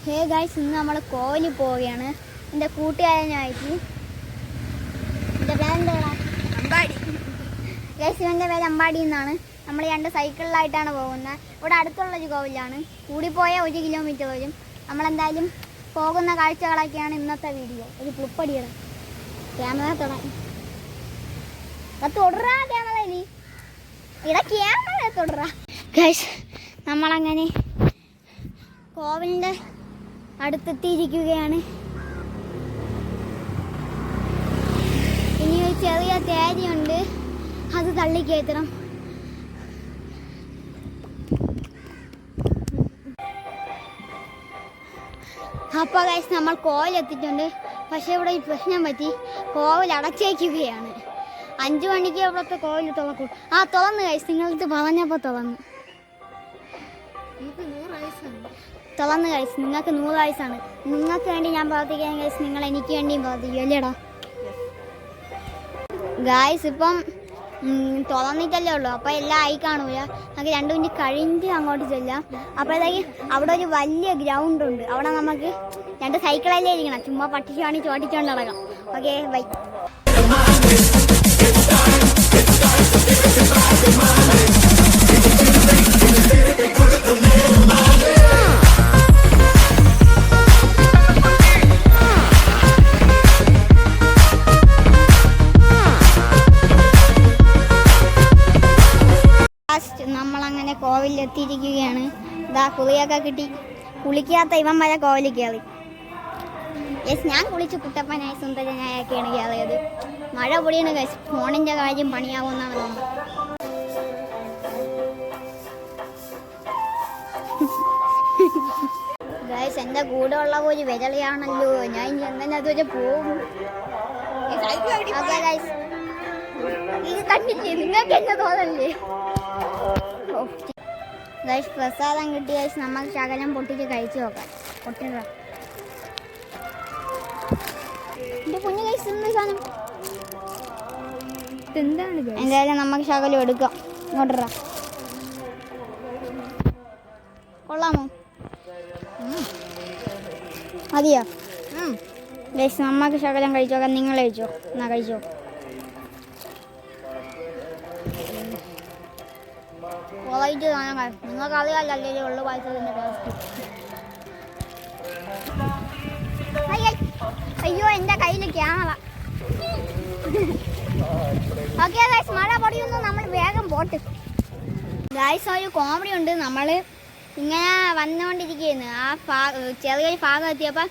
Hey guys, ഇന്ന് നമ്മൾ കോവിലിൽ പോവുകയാണ്. എൻ്റെ കൂട്ടുകാരനായിട്ട്. എൻ്റെ പേരെന്താണ്? അമ്പാടി. ഗൈസ്, ഇവൻ്റെ പേര് അമ്പാടി എന്നാണ്. നമ്മൾ 2 സൈക്കിളിലായിട്ടാണ് പോകുന്നത്. ഇവിടെ അടുത്തുള്ളൊരു കോവിലാണ്. കൂടിപ്പോയ 1 കിലോമീറ്റർ വരും. നമ്മളെന്തായാലും പോകുന്ന കാഴ്ചകളൊക്കെയാണ് ഇന്നത്തെ വീഡിയോ. ഒരു ക്ലിപ്പടിയുടെ ക്യാമറ തുടരാ ക്യാമറയിൽ ക്യാമറ തുടരാ. ഗൈസ്, നമ്മളങ്ങനെ കോവിലിൻ്റെ അടുത്തെത്തിയിരിക്കുകയാണ്. ഇനി ഒരു ചെറിയ തേരിയുണ്ട്, അത് തള്ളിക്കയറ്റണം. അപ്പോൾ ഗൈസ്, നമ്മൾ കോവിൽ എത്തിയിട്ടുണ്ട്. പക്ഷേ ഇവിടെ ഒരു പ്രശ്നം പറ്റി. കോവിൽ അടച്ചേക്കുകയാണ്. 5 മണിക്ക് ഇവിടുത്തെ കോവിൽ തുറക്കും. തുറന്ന് ഗൈസ്, നിങ്ങളടുത്ത് പറഞ്ഞപ്പോൾ തുറന്നു. തുറന്ന് ഗൈസ്, നിങ്ങൾക്ക് 100 വയസ്സാണ്. നിങ്ങൾക്ക് വേണ്ടി ഞാൻ പ്രവർത്തിക്കാൻ ഗൈസ്, നിങ്ങൾ എനിക്ക് വേണ്ടിയും പ്രവർത്തിക്കും അല്ലേടാ ഗൈസ്? ഇപ്പം തുറന്നിട്ടല്ലേ ഉള്ളൂ, അപ്പോൾ എല്ലാം ആയി കാണൂല. നമുക്ക് 2 മിനിറ്റ് കഴിഞ്ഞ് അങ്ങോട്ട് ചെല്ലാം. അപ്പോഴത്തേക്ക് അവിടെ ഒരു വലിയ ഗ്രൗണ്ട് ഉണ്ട്. അവിടെ നമുക്ക് 2 സൈക്കിളല്ലേ ഇരിക്കണം. ചുമ്മാ പട്ടിക്ക് വേണ്ടി ചോട്ടിച്ചുകൊണ്ട് നടക്കാം. Okay, bye. നമ്മളങ്ങനെ കോവിലെത്തിയിരിക്കുകയാണ്. ഇതാ കുളിയൊക്കെ കിട്ടി. കുളിക്കാത്ത ഇവൻ വരെ കോവിലിൽ കയറി. യെസ്, ഞാൻ കുളിച്ച് കുട്ടപ്പനായി സുന്ദരനായൊക്കെയാണ് കയറിയത്. മഴ പൊടിയാണ് ഗൈസ്. ഫോണിൻ്റെ കാര്യം പണിയാവുമെന്നാണ് തോന്നുന്നത്. ഗൈസ്, എൻ്റെ കൂടെ ഉള്ള ഒരു വിരളിയാണല്ലോ. ഞാൻ ഇനി എങ്ങനെ അതുവരെ പോകും? ഓക്കെ ഗൈസ്, ഇത് കണ്ടില്ലേ? നിങ്ങൾക്ക് എന്നെ തോന്നല്ലേ? ഗൈസ്, പ്രസാദം കിട്ടി ഗൈസ്. നമ്മൾ ശകലം പൊട്ടിച്ച് കഴിച്ചു നോക്കാം. പൊട്ടില്ല എൻ്റെ കുഞ്ഞു ഗൈസ്. സാധനം എന്താണ്? എന്തായാലും നമുക്ക് ശകലം എടുക്കാം. ഇങ്ങോട്ടാ, കൊള്ളാമോ? മതിയോ ഗൈസ്? നമുക്ക് ശകലം കഴിച്ചു നോക്കാം. നിങ്ങൾ കഴിച്ചോ? എന്നാ കഴിച്ചോ. കോളേജ് കാണാൻ നിങ്ങൾക്ക് അറിയാമല്ലേ ഉള്ളു വായിച്ചതിൻ്റെ ടേസ്റ്റ്. അയ്യോ, എൻ്റെ കയ്യിൽ ക്യാമറ. ഓക്കെ ഗൈസ്, മഴ പൊടിയൊന്നു നമ്മൾ വേഗം പോട്ട്. ഗൈസ്, ഒരു കോമഡി ഉണ്ട്. നമ്മൾ ഇങ്ങനെ വന്നുകൊണ്ടിരിക്കുകയായിരുന്നു. ചെറിയൊരു ഭാഗം എത്തിയപ്പോൾ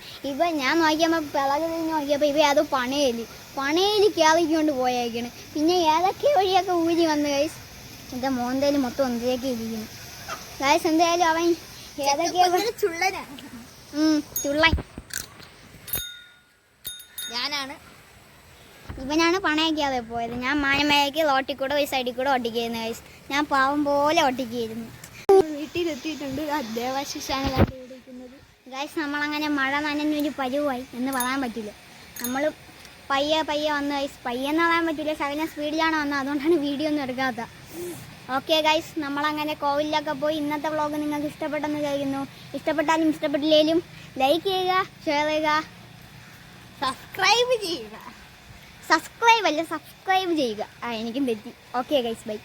ഞാൻ നോക്കിയപ്പോൾ പിളക് നോക്കിയപ്പോൾ അത് പണയിൽ കയറിക്കൊണ്ട് പോയേക്കാണ്. പിന്നെ ഏതൊക്കെ വഴിയൊക്കെ ഊരി വന്നു ഗൈസ്. എൻ്റെ മോന്തയിൽ മൊത്തം ഒന്നിലേക്ക് ഇരിക്കുന്നു ഗൈസ്. എന്തായാലും അവൻ ഏതൊക്കെയോ ചുള്ളൻ ഇവനാണ് പണയൊക്കെയാതെ പോയത്. ഞാൻ മാനമേക്ക് റോട്ടിൽ കൂടെ ഒരു സൈഡിൽ കൂടെ ഒട്ടിക്കായിരുന്നു ഗൈസ്. ഞാൻ പാവം പോലെ ഒട്ടിക്കായിരുന്നു. വീട്ടിലെത്തിയിട്ടുണ്ട്. ദേവാശിഷാണ് കണ്ടുപിടിക്കുന്നത് ഗൈസ്. നമ്മളങ്ങനെ മഴ നനഞ്ഞൊരു പരുവായി എന്ന് പറയാൻ പറ്റില്ല. നമ്മൾ പയ്യെ വന്ന് ഗൈസ്. പയ്യെന്ന് പറയാൻ പറ്റില്ല, ശകലം സ്പീഡിലാണ് വന്നത്. അതുകൊണ്ടാണ് വീഡിയോ ഒന്നും എടുക്കാത്ത. ഓക്കെ ഗൈസ്, നമ്മളങ്ങനെ കോവിലൊക്കെ പോയി. ഇന്നത്തെ വ്ളോഗ് നിങ്ങൾക്ക് ഇഷ്ടപ്പെട്ടെന്ന് വിചാരിക്കുന്നു. ഇഷ്ടപ്പെട്ടാലും ഇഷ്ടപ്പെട്ടില്ലേലും ലൈക്ക് ചെയ്യുക, ഷെയർ ചെയ്യുക, സബ്സ്ക്രൈബ് ചെയ്യുക. സബ്സ്ക്രൈബ് ചെയ്യുക. എനിക്കും തെറ്റി. Okay guys, by.